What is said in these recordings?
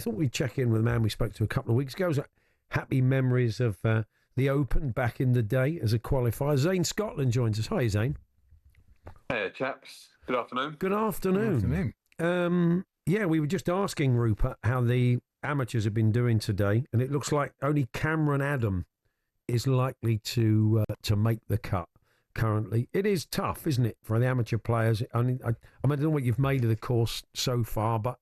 thought we'd check in with a man we spoke to a couple of weeks ago. Happy memories of the Open back in the day as a qualifier. Zane Scotland joins us. Hi, Zane. Hey, chaps. Good afternoon. Good afternoon. Yeah, we were just asking Rupert how the amateurs have been doing today, and it looks like only Cameron Adam is likely to make the cut. Currently, it is tough, isn't it, for the amateur players? I don't know what you've made of the course so far, but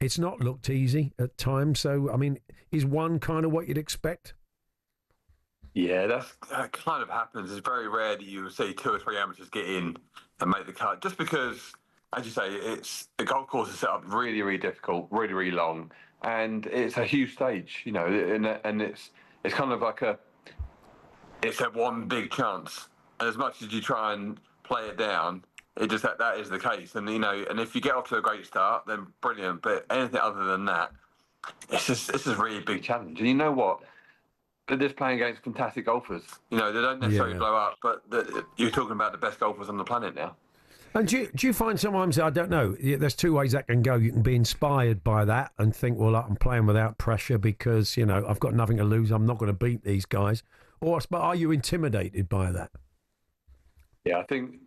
it's not looked easy at times. So, I mean, is one kind of what you'd expect? Yeah, that kind of happens. It's very rare that you see 2 or 3 amateurs get in and make the cut, just because, as you say, the golf course is set up really, really difficult, really, really long, and it's a huge stage, you know, and it's kind of like it's a one big chance. And as much as you try and play it down, it just that is the case. And you know, and if you get off to a great start, then brilliant. But anything other than that, it's just a really big challenge. And you know what? They're just playing against fantastic golfers. You know, they don't necessarily blow up, but you're talking about the best golfers on the planet now. And do you find sometimes, I don't know, there's 2 ways that can go. You can be inspired by that and think, well, I'm playing without pressure because, you know, I've got nothing to lose. I'm not going to beat these guys. But are you intimidated by that? Yeah, I think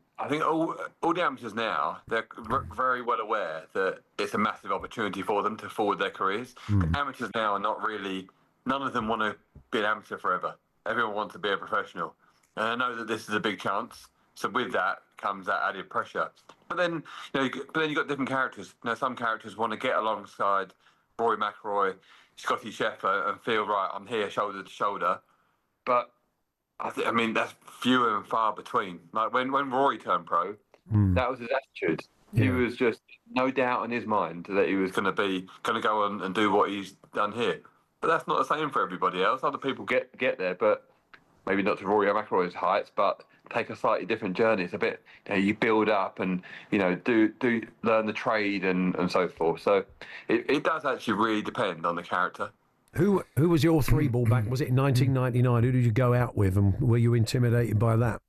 all the amateurs now, they're very well aware that it's a massive opportunity for them to forward their careers. Amateurs now are not really, none of them want to be an amateur forever. Everyone wants to be a professional. And I know that this is a big chance. So with that comes that added pressure. But then, you've got different characters. Now, some characters want to get alongside Rory McIlroy, Scotty Scheffler, and feel, right, I'm here shoulder to shoulder. But I mean, that's few and far between. Like when Rory turned pro, that was his attitude. Yeah. He was just no doubt in his mind that he was going to go on and do what he's done here. But that's not the same for everybody else. Other people get there, but maybe not to Rory McIlroy's heights, but take a slightly different journey. It's a bit, you build up and, do learn the trade and so forth. So it does actually really depend on the character. Who was your 3-ball back? Was it in 1999? Who did you go out with, and were you intimidated by that?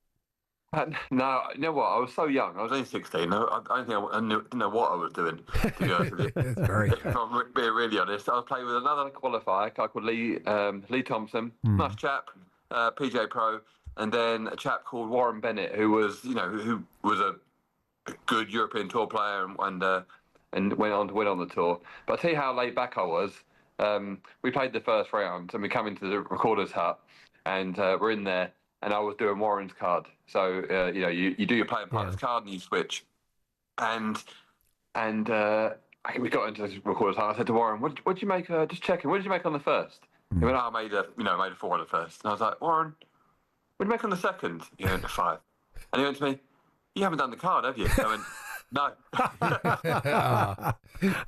No, you know what? I was so young. I was only 16. I don't think I didn't know what I was doing, to be honest with you. If I'm being really honest, I was playing with another qualifier, a guy called Lee Thompson, nice chap, PJ Pro, and then a chap called Warren Bennett, who was a good European Tour player and went on to win on the tour. But I'll tell you how laid back I was. We played the first round and we come into the recorder's hut and we're in there and I was doing Warren's card. So, you do your playing partner's card and you switch. And we got into the recorder's hut. I said to Warren, what did you make? Just checking. What did you make on the first? He went, I made a 4 on the first. And I was like, Warren, what did you make on the second? He went, 5. And he went to me, you haven't done the card, have you? I went, no.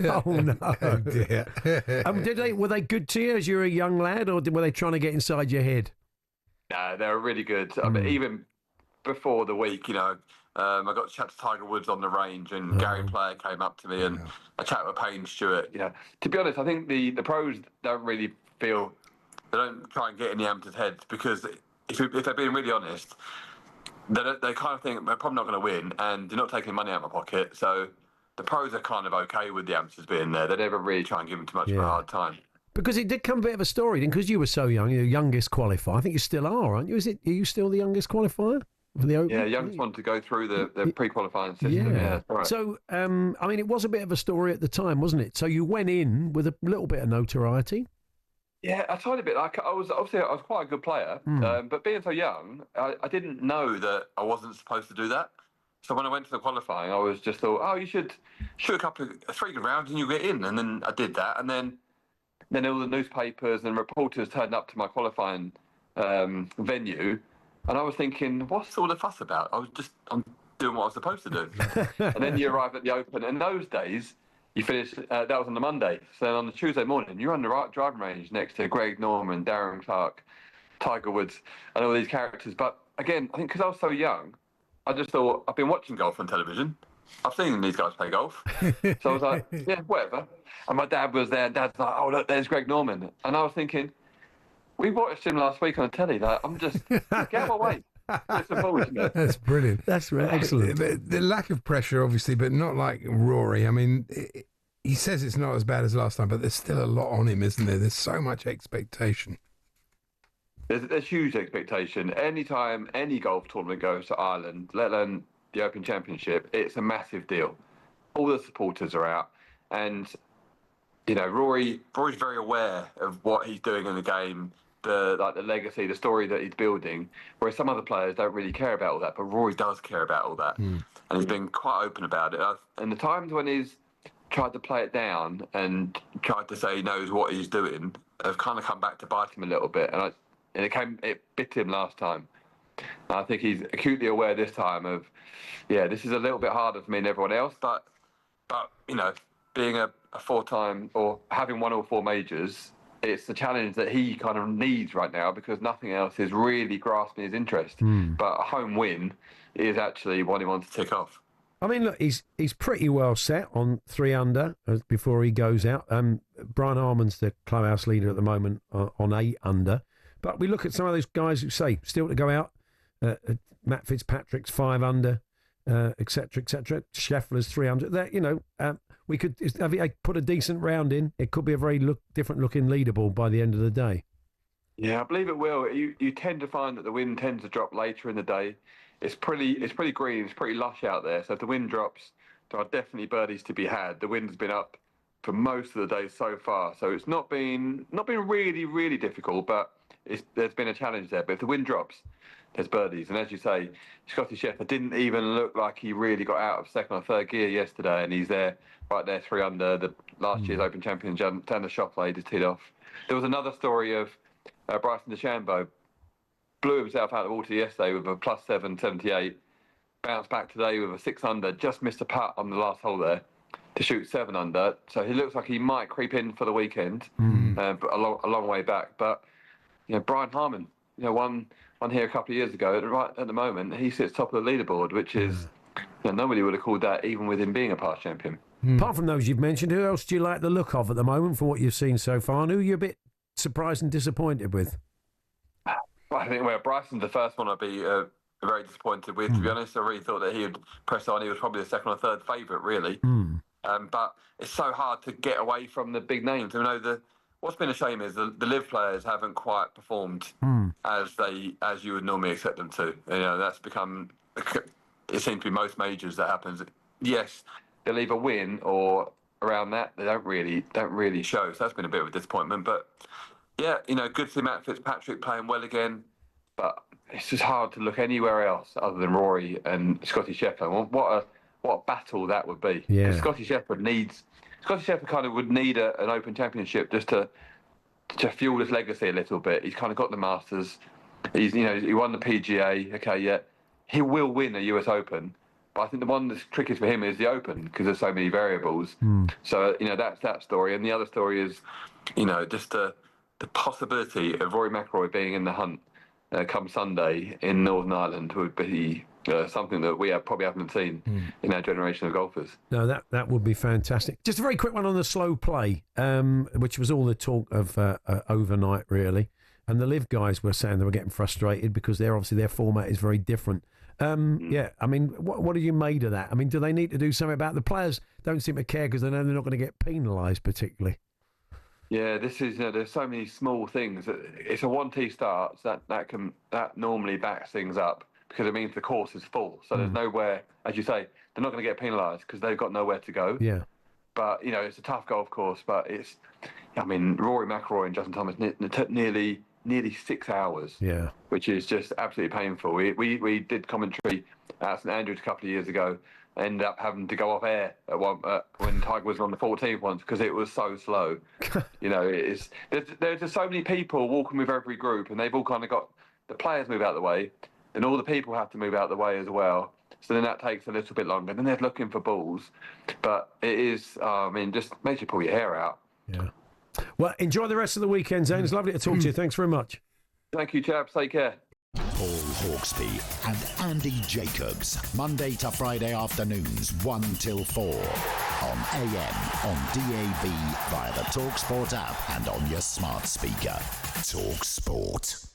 Oh no, dear. Were they good to you as you were a young lad, or were they trying to get inside your head? No, they were really good. I mean, even before the week, I got to chat to Tiger Woods on the range, and Gary Player came up to me, and I chatted with Payne Stewart. To be honest, I think the pros don't really feel, they don't try and get in the amateurs' heads, because if they're being really honest, they kind of think they're probably not going to win, and they're not taking money out of my pocket. So the pros are kind of okay with the amateurs being there. They never really try and give them too much of a hard time. Because it did come a bit of a story, then, because you were so young, you're the youngest qualifier. I think you still are, aren't you? Are you still the youngest qualifier for the Open? Yeah, youngest one to go through the pre-qualifying system. Yeah, right. So, it was a bit of a story at the time, wasn't it? So you went in with a little bit of notoriety. Yeah, a tiny bit. I was quite a good player, but being so young, I didn't know that I wasn't supposed to do that. So when I went to the qualifying, I was just thought, you should shoot a couple of 3 good rounds and you get in. And then I did that, and then all the newspapers and reporters turned up to my qualifying venue, and I was thinking, what's all the fuss about? I'm doing what I was supposed to do. And then you arrive at the Open, and those days, you finish, that was on the Monday. So on the Tuesday morning, you're on the driving range next to Greg Norman, Darren Clarke, Tiger Woods, and all these characters. But again, I think because I was so young, I just thought, I've been watching golf on television. I've seen these guys play golf. So I was like, yeah, whatever. And my dad was there, and Dad's like, oh, look, there's Greg Norman. And I was thinking, we watched him last week on telly. Like, I'm just, get out of my way. That's brilliant. That's excellent. The lack of pressure, obviously, but not like Rory. I mean, he says it's not as bad as last time, but there's still a lot on him, isn't there? There's so much expectation. There's huge expectation. Anytime any golf tournament goes to Ireland, let alone the Open Championship, it's a massive deal. All the supporters are out, and Rory's very aware of what he's doing in the game, the legacy, the story that he's building. Whereas some other players don't really care about all that, but Rory does care about all that, and he's been quite open about it. And the times when he's tried to play it down and tried to say he knows what he's doing have kind of come back to bite him a little bit, and it bit him last time. And I think he's acutely aware this time of, this is a little bit harder for me than everyone else, but being a 4-time or having won all 4 majors, it's the challenge that he kind of needs right now because nothing else is really grasping his interest. But a home win is actually what he wants to tick off. I mean, look, he's pretty well set on 3 under before he goes out. Brian Harman's the clubhouse leader at the moment on 8 under. But we look at some of those guys who say still to go out. Matt Fitzpatrick's 5 under, etc., etc. Scheffler's 3 under. We could put a decent round in. It could be a very different looking leaderboard by the end of the day. Yeah, I believe it will. You tend to find that the wind tends to drop later in the day. It's pretty green. It's pretty lush out there. So if the wind drops, there are definitely birdies to be had. The wind's been up for most of the day so far, so it's not been really, really difficult. But there's been a challenge there. But if the wind drops, there's birdies. And as you say, Scotty Scheffler didn't even look like he really got out of 2nd or 3rd gear yesterday, and he's there right there 3 under. The last year's Open champion, Tanner Schauffele, just teed off. There was another story of Bryson DeChambeau. Blew himself out of the water yesterday with a +7, 78. Bounced back today with a 6 under. Just missed a putt on the last hole there to shoot 7 under. So he looks like he might creep in for the weekend, but a long way back. But Brian Harman, won here a couple of years ago. Right at the moment, he sits top of the leaderboard, which is nobody would have called that, even with him being a past champion. Apart from those you've mentioned, who else do you like the look of at the moment for what you've seen so far? And who are you a bit surprised and disappointed with? I think Bryson's the first one I'd be very disappointed with, to be honest. I really thought that he would press on. He was probably the 2nd or 3rd favourite, really. But it's so hard to get away from the big names. What's been a shame is the live players haven't quite performed as you would normally expect them to. That's become, it seems to be most majors that happens. Yes, they'll either win or around that they don't really show. So that's been a bit of a disappointment. But yeah, good to see Matt Fitzpatrick playing well again, but it's just hard to look anywhere else other than Rory and Scotty Scheffler. What a battle that would be. Yeah. Scotty Scheffler kind of would need an Open Championship just to fuel his legacy a little bit. He's kind of got the Masters. He won the PGA. Okay, yeah, he will win a US Open. But I think the one that's trickiest for him is the Open because there's so many variables. So that's that story. And the other story is, just the possibility of Rory McIlroy being in the hunt come Sunday in Northern Ireland would be something that we probably haven't seen in our generation of golfers. No, that would be fantastic. Just a very quick one on the slow play, which was all the talk of overnight, really. And the live guys were saying they were getting frustrated because their format is very different. Yeah, I mean, what are you made of that? I mean, do they need to do something about it? The players don't seem to care because they know they're not going to get penalised particularly. Yeah, this is there's so many small things. It's a 1-tee start, so that normally backs things up because it means the course is full. So there's nowhere, as you say, they're not going to get penalised because they've got nowhere to go. Yeah. But it's a tough golf course. But Rory McIlroy and Justin Thomas nearly 6 hours. Yeah. Which is just absolutely painful. We did commentary at St Andrews a couple of years ago. Ended up having to go off air when Tiger was on the 14th once because it was so slow. There's just so many people walking with every group, and they've all kind of got the players move out of the way, and all the people have to move out of the way as well. So then that takes a little bit longer. Then they're looking for balls, but it is, just makes you pull your hair out. Yeah. Well, enjoy the rest of the weekend, Zane. It's lovely to talk to you. Thanks very much. Thank you, chaps. Take care. Paul Hawksbee and Andy Jacobs, Monday to Friday afternoons 1 till 4 on AM, on DAB, via the TalkSport app and on your smart speaker. TalkSport.